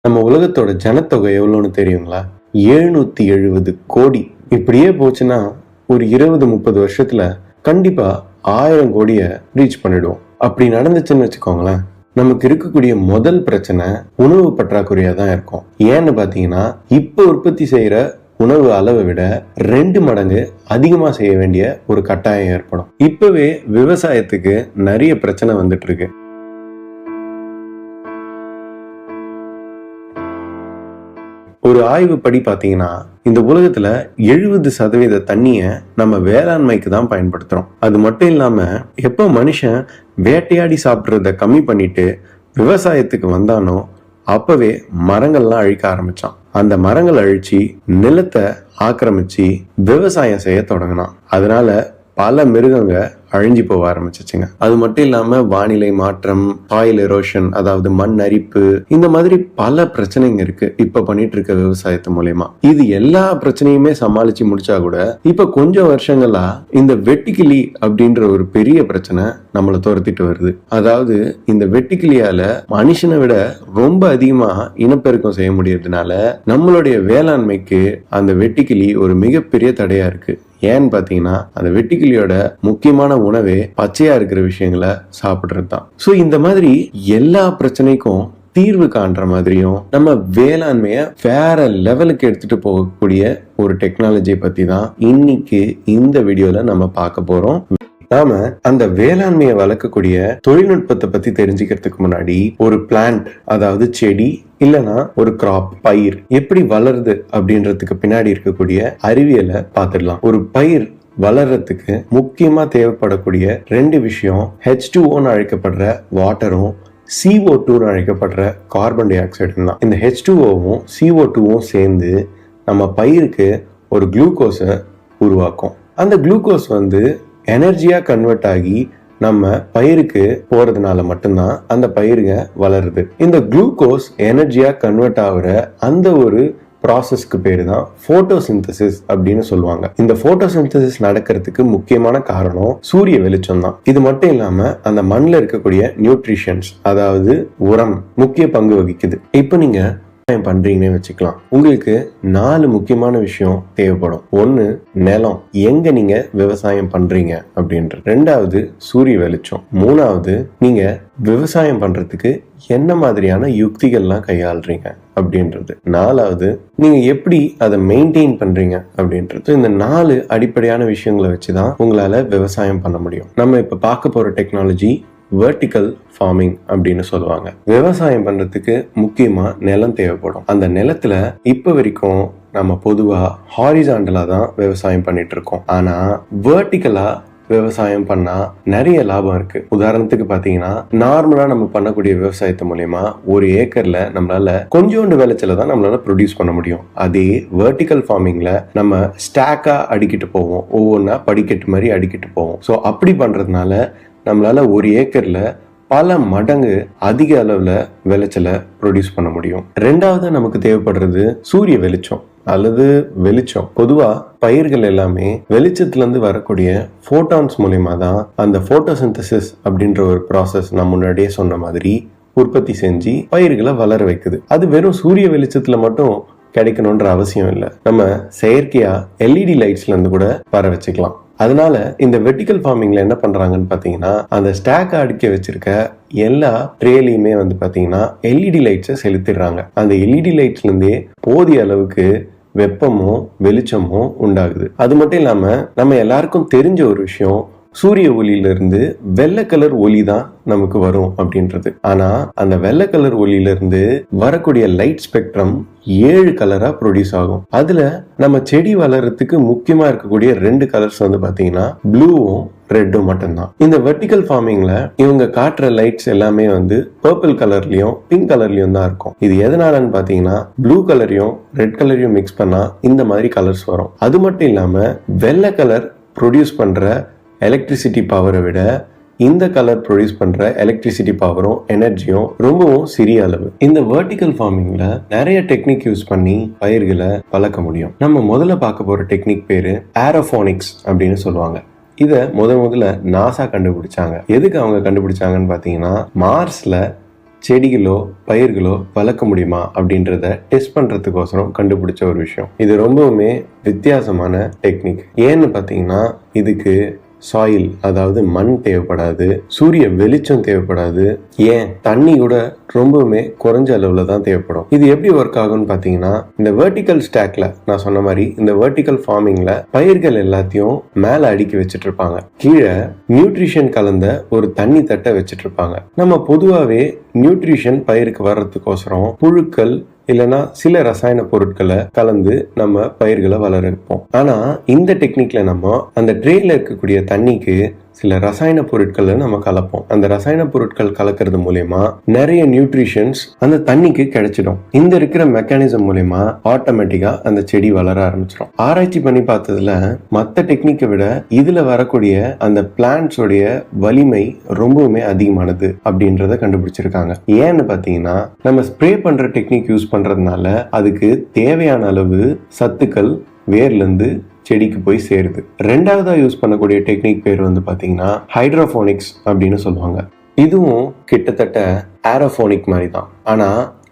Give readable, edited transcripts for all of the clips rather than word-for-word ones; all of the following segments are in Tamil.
நம்ம உலகத்தோட ஜனத்தொகை எவ்வளோன்னு தெரியுங்களா? 770 கோடி. இப்படியே போச்சுன்னா ஒரு 20-30 வருஷத்துல கண்டிப்பா 1000 கோடியை ரீச் பண்ணிடுவோம். அப்படி நடந்துச்சுன்னு வச்சுக்கோங்களேன், நமக்கு இருக்கக்கூடிய முதல் பிரச்சனை உணவு பற்றாக்குறையா தான் இருக்கும். ஏன்னு பாத்தீங்கன்னா, இப்ப உற்பத்தி செய்யற உணவு அளவை விட 2 மடங்கு அதிகமா செய்ய வேண்டிய ஒரு கட்டாயம் ஏற்படும். இப்பவே விவசாயத்துக்கு நிறைய பிரச்சனை வந்துட்டு இருக்கு. ஒரு ஆய்வு படி பாத்தீங்கன்னா, இந்த உலகத்துல 70% தண்ணிய நம்ம வேளாண்மைக்கு தான் பயன்படுத்துறோம். அது மட்டும் இல்லாம எப்ப மனுஷன் வேட்டையாடி சாப்பிடுறத கம்மி பண்ணிட்டு விவசாயத்துக்கு வந்தானோ அப்பவே மரங்கள்லாம் அழிக்க ஆரம்பிச்சான். அந்த மரங்கள் அழிச்சு நிலத்தை ஆக்கிரமிச்சு விவசாயம் செய்ய தொடங்கினான். அதனால பல மிருகங்க அழிஞ்சு போக ஆரம்பிச்சிச்சுங்க. அது மட்டும் இல்லாம வானிலை மாற்றம், சாயில் எரோஷன், அதாவது மண் அரிப்பு, இந்த மாதிரி பல பிரச்சனைங்க இருக்கு இப்ப பண்ணிட்டு இருக்க விவசாயத்து மூலமா. இது எல்லா பிரச்சனையுமே சமாளிச்சு முடிச்சா கூட இப்ப கொஞ்சம் வருஷங்களா இந்த வெட்டுக்கிளி அப்படின்ற ஒரு பெரிய பிரச்சனை நம்மளை துரத்திட்டு வருது. அதாவது இந்த வெட்டுக்கிளியால மனுஷனை விட ரொம்ப அதிகமா இனப்பெருக்கம் செய்ய முடியறதுனால நம்மளுடைய வேளாண்மைக்கு அந்த வெட்டுக்கிளி ஒரு மிகப்பெரிய தடையா இருக்கு. ஏன்னு பாத்தீங்கன்னா, அந்த வெட்டுக்கிளியோட முக்கியமான உணவே பச்சையா இருக்கிற விஷயங்களை சாப்பிடுறது தான். சோ இந்த மாதிரி எல்லா பிரச்சனைக்கும் தீர்வு காண்ற மாதிரியும் நம்ம வேளாண்மைய வேற லெவலுக்கு எடுத்துட்டு போகக்கூடிய ஒரு டெக்னாலஜியை பத்தி தான் இன்னைக்கு இந்த வீடியோல நம்ம பார்க்க போறோம். நாம அந்த வேளாண்மையை வளர்க்கக்கூடிய தொழில்நுட்பத்தை பத்தி தெரிஞ்சுக்கிறதுக்கு முன்னாடி ஒரு பிளான்ட், அதாவது செடி இல்லனா ஒரு கிராப், பயிர் எப்படி வளருது அப்படின்றதுக்கு பின்னாடி இருக்கக்கூடிய அறிவியலை பார்த்துடலாம். ஒரு பயிர் வளர்றதுக்கு முக்கியமா தேவைப்படக்கூடிய 2 விஷயம் H2O அழைக்கப்படுற வாட்டரும் CO2 அழைக்கப்படுற கார்பன் டை ஆக்சைடும் தான். இந்த H2Oவும் CO2வும் சேர்ந்து நம்ம பயிருக்கு ஒரு குளுக்கோஸை உருவாக்கும். அந்த குளுக்கோஸ் எனர்ஜியா கன்வெர்ட் ஆகி நம்ம பயிருக்கு போறதுனால மட்டும்தான் அந்த பயிருங்க வளருது. இந்த குளுக்கோஸ் எனர்ஜியா கன்வெர்ட் ஆகுற அந்த ஒரு ப்ராசஸ்க்கு பேரு தான் போட்டோசிந்தசிஸ் அப்படின்னு சொல்லுவாங்க. இந்த போட்டோசிந்தசிஸ் நடக்கிறதுக்கு முக்கியமான காரணம் சூரிய வெளிச்சம் தான். இது மட்டும் இல்லாம அந்த மண்ணில் இருக்கக்கூடிய நியூட்ரிஷன்ஸ், அதாவது உரம் முக்கிய பங்கு வகிக்குது. இப்ப நீங்க பண்றீங்கன்னு வச்சுக்கலாம். உங்களுக்கு 4 முக்கியமான விஷயம் தேவைப்படும். 1 நிலம், எங்க நீங்க விவசாயம் பண்றீங்க அப்படின்றது. 2வது சூரிய வெளிச்சம். 3வது நீங்க விவசாயம் பண்றதுக்கு என்ன மாதிரியான யுக்திகள்லாம் கையாளுறீங்க அப்படின்றது. 4வது நீங்க எப்படி அதை மெயின்டைன் பண்றீங்க அப்படின்றது. இந்த 4 அடிப்படையான விஷயங்களை வச்சுதான் உங்களால விவசாயம் பண்ண முடியும். நம்ம இப்ப பார்க்க போற டெக்னாலஜி வெர்டிக்கல் ஃபார்மிங் அப்படின்னு சொல்லுவாங்க. விவசாயம் பண்றதுக்கு முக்கியமா நிலம் தேவைப்படும். அந்த நிலத்துல இப்ப வரைக்கும் நம்ம பொதுவா ஹாரிசாண்டலா தான் விவசாயம் பண்ணிட்டு இருக்கோம். ஆனா வெர்டிக்கலா விவசாயம் பண்ணா நிறைய லாபம் இருக்கு. உதாரணத்துக்கு பாத்தீங்கன்னா, நார்மலா நம்ம பண்ணக்கூடிய விவசாயத்து மூலமா ஒரு ஏக்கர்ல நம்மளால கொஞ்சோண்டு விளைச்சல தான் நம்மளால ப்ரொடியூஸ் பண்ண முடியும். அதே வெர்டிக்கல் ஃபார்மிங்ல நம்ம ஸ்டாக்கா அடிக்கிட்டு போவோம், ஒவ்வொன்னா படிக்கட்டு மாதிரி அடிக்கிட்டு போவோம். ஸோ அப்படி பண்றதுனால நம்மளால ஒரு ஏக்கர்ல பல மடங்கு அதிக அளவுல விளைச்சலை ப்ரொடியூஸ் பண்ண முடியும். 2வது நமக்கு தேவைப்படுறது சூரிய வெளிச்சம் அல்லது வெளிச்சம். பொதுவா பயிர்கள் எல்லாமே வெளிச்சத்துல இருந்து வரக்கூடிய போட்டான்ஸ் மூலியமா தான் அந்த போட்டோசிந்தசிஸ் அப்படின்ற ஒரு ப்ராசஸ் நான் முன்னாடியே சொன்ன மாதிரி உற்பத்தி செஞ்சு பயிர்களை வளர வைக்குது. அது வெறும் சூரிய வெளிச்சத்துல மட்டும் கிடைக்கணும்ன்ற அவசியம் இல்லை. நம்ம செயற்கையா LED லைட்ஸ்ல இருந்து கூட வர வச்சுக்கலாம். அதனால இந்த வெர்டிக்கல் ஃபார்மிங்ல என்ன பண்றாங்கன்னு பாத்தீங்கன்னா, அந்த ஸ்டாக் அடிக்க வச்சிருக்க எல்லா ட்ரேலையுமே பாத்தீங்கன்னா LED லைட்ஸை செலுத்திடுறாங்க. அந்த LED லைட்ஸ்ல இருந்தே போதிய அளவுக்கு வெப்பமும் வெளிச்சமும் உண்டாகுது. அது மட்டும் இல்லாம நம்ம எல்லாருக்கும் தெரிஞ்ச ஒரு விஷயம், சூரிய ஒளியில இருந்து வெள்ளை கலர் ஒளி தான் நமக்கு வரும் அப்படின்றது. ஆனா அந்த வெள்ளை கலர் ஒளியில இருந்து வரக்கூடிய லைட் ஸ்பெக்ட்ரம் 7 கலரா ப்ரொடியூஸ் ஆகும். அதுல நம்ம செடி வளர்றதுக்கு முக்கியமா இருக்கக்கூடிய 2 கலர்ஸ் பாத்தீங்கன்னா ப்ளூவும் ரெட்டும் மட்டும்தான். இந்த வெர்டிக்கல் ஃபார்மிங்ல இவங்க காட்டுற லைட்ஸ் எல்லாமே பர்பிள் கலர்லயும் பிங்க் கலர்லயும் தான் இருக்கும். இது எதனாலன்னு பாத்தீங்கன்னா, ப்ளூ கலரையும் ரெட் கலரையும் மிக்ஸ் பண்ணா இந்த மாதிரி கலர்ஸ் வரும். அது மட்டும் இல்லாம வெள்ளை கலர் ப்ரொடியூஸ் பண்ற எலக்ட்ரிசிட்டி பவரை விட இந்த கலர் ப்ரொடியூஸ் பண்ற எலக்ட்ரிசிட்டி பவரும் எனர்ஜியும் ரொம்பவும் சிறிய அளவு. இந்த வெர்டிக்கல் ஃபார்மிங்ல நிறைய டெக்னிக் யூஸ் பண்ணி பயிர்களை வளர்க்க முடியும். நம்ம முதல்ல பார்க்க போற டெக்னிக் பேரு ஏரோஃபோனிக்ஸ் அப்படின்னு சொல்லுவாங்க. இத முதல்ல நாசா கண்டுபிடிச்சாங்க. எதுக்கு அவங்க கண்டுபிடிச்சாங்கன்னு பாத்தீங்கன்னா, மார்ஸ்ல செடிகளோ பயிர்களோ வளர்க்க முடியுமா அப்படின்றத டெஸ்ட் பண்றதுக்கோசரம் கண்டுபிடிச்ச ஒரு விஷயம். இது ரொம்பவுமே வித்தியாசமான டெக்னிக். ஏன்னு பார்த்தீங்கன்னா இதுக்கு சாயில், அதாவது மண் தேவைப்படாது, சூரிய வெளிச்சம் தேவைப்படாது, ஏன் தண்ணி கூட ரொம்பவுமே குறைஞ்ச அளவுல தான் தேவைப்படும். இது எப்படி ஒர்க் ஆகும்னு பாத்தீங்கன்னா, இந்த வெர்டிக்கல் ஸ்டாக்ல நான் சொன்ன மாதிரி இந்த வெர்டிக்கல் ஃபார்மிங்ல பயிர்கள் எல்லாத்தையும் மேல அடுக்கி வச்சிட்டு இருப்பாங்க. கீழே நியூட்ரிஷன் கலந்த ஒரு தண்ணி தட்டை வச்சிட்டு இருப்பாங்க. நம்ம பொதுவாவே நியூட்ரிஷன் பயிருக்கு வர்றதுக்கோசரம் புழுக்கள் இல்லைன்னா சில ரசாயன பொருட்களை கலந்து நம்ம பயிர்களை வளர வைப்போம். ஆனா இந்த டெக்னிக்ல நம்ம அந்த ட்ரேல இருக்கக்கூடிய தண்ணிக்கு சில ரசாயன பொருட்களை நம்ம கலப்போம். அந்த ரசாயன பொருட்கள் கலக்கிறது மூலயமா நிறைய நியூட்ரிஷன்ஸ் அந்த தண்ணிக்கு கிடைச்சிடும். இந்த இருக்கிற மெக்கானிசம் மூலயமா ஆட்டோமேட்டிக்கா அந்த செடி வளர ஆரம்பிச்சிடும். ஆராய்ச்சி பண்ணி பார்த்ததுல மற்ற டெக்னிக்கை விட இதுல வரக்கூடிய அந்த பிளான்ட்ஸோடைய வலிமை ரொம்பவுமே அதிகமானது அப்படின்றத கண்டுபிடிச்சிருக்காங்க. ஏன்னு பாத்தீங்கன்னா நம்ம ஸ்ப்ரே பண்ற டெக்னிக் யூஸ் பண்றதுனால அதுக்கு தேவையான அளவு சத்துக்கள் வேர்ல இருந்து செடிக்கு போய் சேருது. ரெண்டாவதா யூஸ் பண்ணக்கூடிய டெக்னிக் பேர் வந்து பாத்தீங்கன்னா ஹைட்ரோபோனிக்ஸ் அப்படின்னு சொல்லுவாங்க. இதுவும் கிட்டத்தட்ட ஏரோபோனிக் மாதிரி தான். ஆனா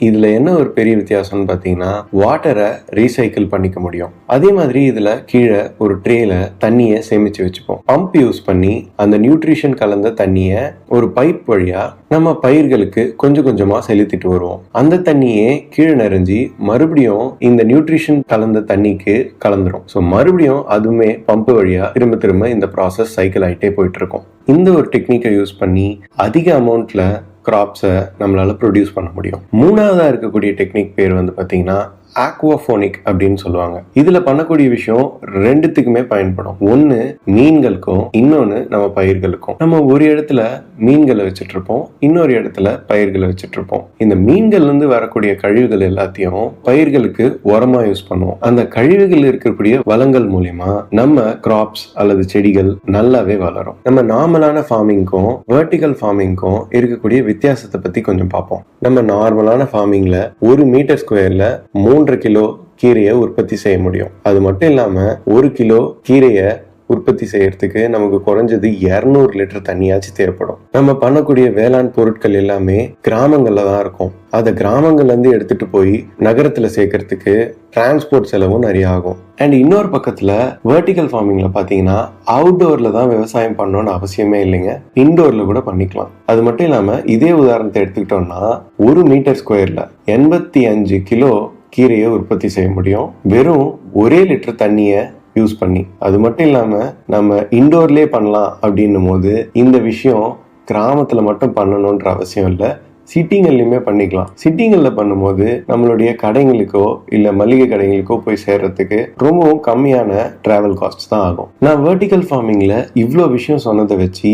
இதுல என்ன ஒரு பெரிய வித்தியாசம்னு பாத்தீங்கன்னா வாட்டரை ரீசைக்கிள் பண்ணிக்க முடியும். அதே மாதிரி இதுல கீழே ஒரு ட்ரேல தண்ணியை சேமிச்சு வச்சுப்போம். பம்ப் யூஸ் பண்ணி அந்த நியூட்ரிஷன் கலந்த தண்ணிய ஒரு பைப் வழியா நம்ம பயிர்களுக்கு கொஞ்சம் கொஞ்சமா செலுத்திட்டு வருவோம். அந்த தண்ணியே கீழே நிறைஞ்சி மறுபடியும் இந்த நியூட்ரிஷன் கலந்த தண்ணிக்கு கலந்துரும். ஸோ மறுபடியும் அதுவுமே பம்ப் வழியா திரும்ப திரும்ப இந்த ப்ராசஸ் சைக்கிள் ஆகிட்டே போயிட்டு இருக்கும். இந்த ஒரு டெக்னிக்கை யூஸ் பண்ணி அதிக அமௌண்ட்ல கிராப்ஸை நம்மளால ப்ரொடியூஸ் பண்ண முடியும். மூணாவதா இருக்கக்கூடிய டெக்னிக் பேர் வந்து பாத்தீங்கன்னா ஆக்வாஃபோனிக் அப்படின்னு சொல்லுவாங்க. இதுல பண்ணக்கூடிய விஷயம் ரெண்டுத்துக்குமே பயன்படும். ஒன்னு மீன்களுக்கும், இன்னொன்னு நம்ம பயிர்களுக்கும். நம்ம ஒரு இடத்துல மீன்களை வச்சுட்டு இருப்போம், இன்னொரு இடத்துல பயிர்களை வச்சுட்டு இருப்போம். இந்த மீன்கள்ல இருந்து வரக்கூடிய கழிவுகள் எல்லாத்தையும் பயிர்களுக்கு உரமா யூஸ் பண்ணுவோம். அந்த கழிவுகள் இருக்கக்கூடிய வளங்கள் மூலியமா நம்ம கிராப்ஸ் அல்லது செடிகள் நல்லாவே வளரும். நம்ம நார்மலான ஃபார்மிங்க்கும் வெர்டிகல் ஃபார்மிங்க்கும் இருக்கக்கூடிய வித்தியாசத்தை பத்தி கொஞ்சம் பார்ப்போம். நம்ம நார்மலான ஃபார்மிங்ல 1 மீட்டர் ஸ்கொயர்ல 3 கிலோ கீரையை உற்பத்தி செய்ய முடியும். அது மட்டும் இல்லாம 1 கிலோ கீரையை உற்பத்தி செய்யறதுக்கு நமக்கு குறைஞ்சது 200 லிட்டர் தண்ணியாச்சு தேவைப்படும். நம்ம பண்ணக்கூடிய வேளாண் பொருட்கள் எல்லாமே கிராமங்கள்ல தான் இருக்கும். அதை கிராமங்கள்ல இருந்து எடுத்துட்டு போய் நகரத்துல சேர்க்கறதுக்கு டிரான்ஸ்போர்ட் செலவும் நிறைய ஆகும். அண்ட் இன்னொரு பக்கத்துல வெர்டிகல் ஃபார்மிங்ல பாத்தீங்கன்னா அவுட்டோர்ல தான் விவசாயம் பண்ணணும்னு அவசியமே இல்லைங்க, இன்டோர்ல கூட பண்ணிக்கலாம். அது மட்டும் இல்லாம இதே உதாரணத்தை எடுத்துக்கிட்டோம்னா 1 மீட்டர் ஸ்கொயர்ல 85 கிலோ கீரையை உற்பத்தி செய்ய முடியும் வெறும் 1 லிட்டர் தண்ணிய யூஸ் பண்ணி. அது மட்டும் இல்லாம நம்ம இன்டோர்லயே பண்ணலாம் அப்படின்னும் போது இந்த விஷயம் கிராமத்துல மட்டும் பண்ணணும்ன்ற அவசியம் இல்லை, சிட்டிங்கள்லையுமே பண்ணிக்கலாம். சிட்டிங்கள்ல பண்ணும்போது நம்மளுடைய கடைங்களுக்கோ இல்ல மளிகை கடைங்களுக்கோ போய் சேர்றதுக்கு ரொம்பவும் கம்மியான டிராவல் காஸ்ட் தான் ஆகும். நான் வெர்டிகல் ஃபார்மிங்ல இவ்வளோ விஷயம் சொன்னதை வச்சு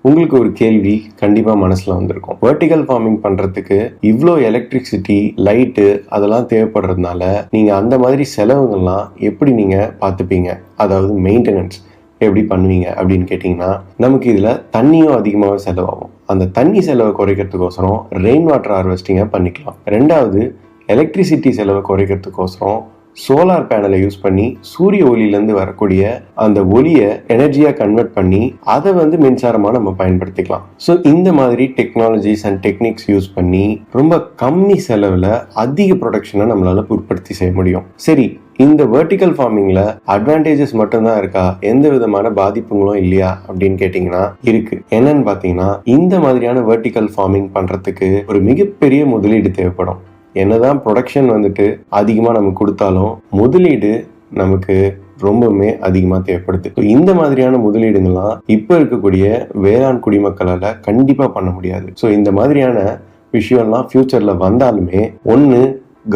உங்களுக்கு ஒரு கேள்வி கண்டிப்பா மனசுல வந்திருக்கும். வெர்டிகல் ஃபார்மிங் பண்றதுக்கு இவ்வளோ எலக்ட்ரிசிட்டி, லைட்டு அதெல்லாம் தேவைப்படுறதுனால நீங்க அந்த மாதிரி செலவுகள்லாம் எப்படி நீங்க பார்த்துப்பீங்க, அதாவது மெயின்டெனன்ஸ் எப்படி பண்ணுவீங்க அப்படின்னு கேட்டீங்கன்னா நமக்கு இதுல தண்ணியும் அதிகமாக செலவாகும். அந்த தண்ணி செலவை குறைக்கிறதுக்கோசரம் ரெயின் வாட்டர் ஹார்வெஸ்டிங்கை பண்ணிக்கலாம். ரெண்டாவது, எலக்ட்ரிசிட்டி செலவை குறைக்கிறதுக்கோசரம் சோலார் பேனலை யூஸ் பண்ணி சூரிய ஒளியிலேருந்து வரக்கூடிய அந்த ஒளியை எனர்ஜியா கன்வெர்ட் பண்ணி அதை மின்சாரமா நம்ம பயன்படுத்திக்கலாம். ஸோ இந்த மாதிரி டெக்னாலஜிஸ் அண்ட் டெக்னிக்ஸ் யூஸ் பண்ணி ரொம்ப கம்மி செலவுல அதிக ப்ரொடக்ஷனை நம்மளால உற்பத்தி செய்ய முடியும். சரி, இந்த வெர்டிகல் ஃபார்மிங்ல அட்வான்டேஜஸ் மட்டும்தான் இருக்கா, எந்த விதமான பாதிப்புகளும் இல்லையா அப்படின்னு கேட்டீங்கன்னா இருக்கு. என்னன்னு பாத்தீங்கன்னா இந்த மாதிரியான வெர்டிகல் ஃபார்மிங் பண்றதுக்கு ஒரு மிகப்பெரிய முதலீடு தேவைப்படும். என்னதான் ப்ரொடக்ஷன் அதிகமா நமக்கு கொடுத்தாலும் முதலீடு நமக்கு ரொம்பவுமே அதிகமா தேவைப்படுது. இந்த மாதிரியான முதலீடுகள்லாம் இப்ப இருக்கக்கூடிய வேளாண் குடிமக்களால கண்டிப்பா பண்ண முடியாது. ஸோ இந்த மாதிரியான விஷயம்லாம் ஃபியூச்சர்ல வந்தாலுமே ஒன்னு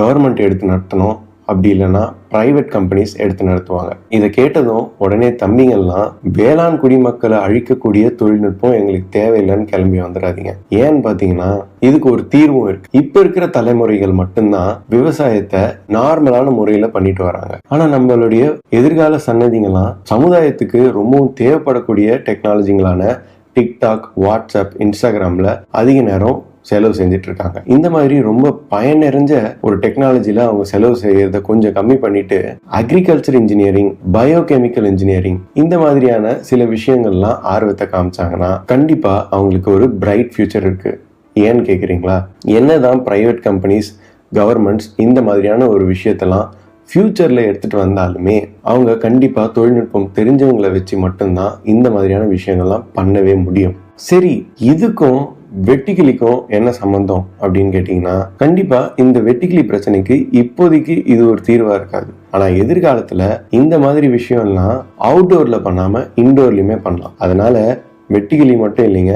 கவர்மெண்ட் எடுத்து நடத்தணும், அப்படி இல்லைன்னா பிரைவேட் கம்பெனிஸ் எடுத்து நடத்துவாங்க. இதை கேட்டதும் உடனே தம்பிங்கள்லாம் வேளாண் குடிமக்களை அழிக்கக்கூடிய தொழில்நுட்பம் எங்களுக்கு தேவையில்லைன்னு கிளம்பி வந்துடாதீங்க. ஏன்னு பாத்தீங்கன்னா இதுக்கு ஒரு தீர்வும் இருக்கு. இப்ப இருக்கிற தலைமுறைகள் மட்டும்தான் விவசாயத்தை நார்மலான முறையில பண்ணிட்டு வராங்க. ஆனா நம்மளுடைய எதிர்கால சன்னதிங்கெல்லாம் சமுதாயத்துக்கு ரொம்பவும் தேவைப்படக்கூடிய டெக்னாலஜிங்களான டிக்டாக், வாட்ஸ்அப், இன்ஸ்டாகிராம்ல அதிக நேரம் செலவு செஞ்சுட்டு இருக்காங்க. இந்த மாதிரி ரொம்ப பயன் நிறைஞ்ச ஒரு டெக்னாலஜில அவங்க செலவு செய்யறத கொஞ்சம் கம்மி பண்ணிட்டு அக்ரிகல்ச்சர் இன்ஜினியரிங், பயோகெமிக்கல் இன்ஜினியரிங் இந்த மாதிரியான சில விஷயங்கள்லாம் ஆர்வத்தை காமிச்சாங்கன்னா கண்டிப்பா அவங்களுக்கு ஒரு பிரைட் ஃபியூச்சர் இருக்கு. ஏன்னு கேட்குறீங்களா? என்னதான் பிரைவேட் கம்பெனிஸ், கவர்மெண்ட்ஸ் இந்த மாதிரியான ஒரு விஷயத்தெல்லாம் ஃபியூச்சரில் எடுத்துகிட்டு வந்தாலுமே அவங்க கண்டிப்பாக தொழில்நுட்பம் தெரிஞ்சவங்களை வச்சு மட்டும்தான் இந்த மாதிரியான விஷயங்கள்லாம் பண்ணவே முடியும். சரி, இதுக்கும் வெட்டுக்கிளிக்கும் என்ன சம்பந்தம் அப்படின்னு கேட்டீங்கன்னா, கண்டிப்பா இந்த வெட்டுக்கிளி பிரச்சனைக்கு இப்போதைக்கு இது ஒரு தீர்வா இருக்காது. ஆனா எதிர்காலத்துல இந்த மாதிரி விஷயம்லாம் அவுட்டோர்ல பண்ணாம இன்டோர்லயுமே பண்ணலாம். அதனால வெட்டுக்கிளி மட்டும் இல்லைங்க,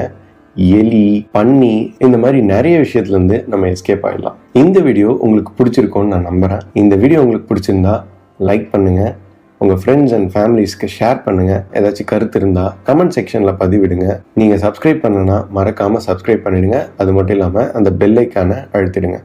எலி, பன்னி இந்த மாதிரி நிறைய விஷயத்துல இருந்து நம்ம எஸ்கேப் ஆயிடலாம். இந்த வீடியோ உங்களுக்கு பிடிச்சிருக்கும்னு நான் நம்புறேன். இந்த வீடியோ உங்களுக்கு பிடிச்சிருந்தா லைக் பண்ணுங்க, உங்க ஃப்ரெண்ட்ஸ் அண்ட் ஃபேமிலிஸ்க்கு ஷேர் பண்ணுங்க. ஏதாச்சும் கருத்து இருந்தா கமெண்ட் செக்ஷன்ல பதிவிடுங்க. நீங்க சப்ஸ்கிரைப் பண்ணனா மறக்காம சப்ஸ்கிரைப் பண்ணிடுங்க. அது மட்டும் இல்லாம அந்த பெல் ஐக்கானை அழுத்திடுங்க.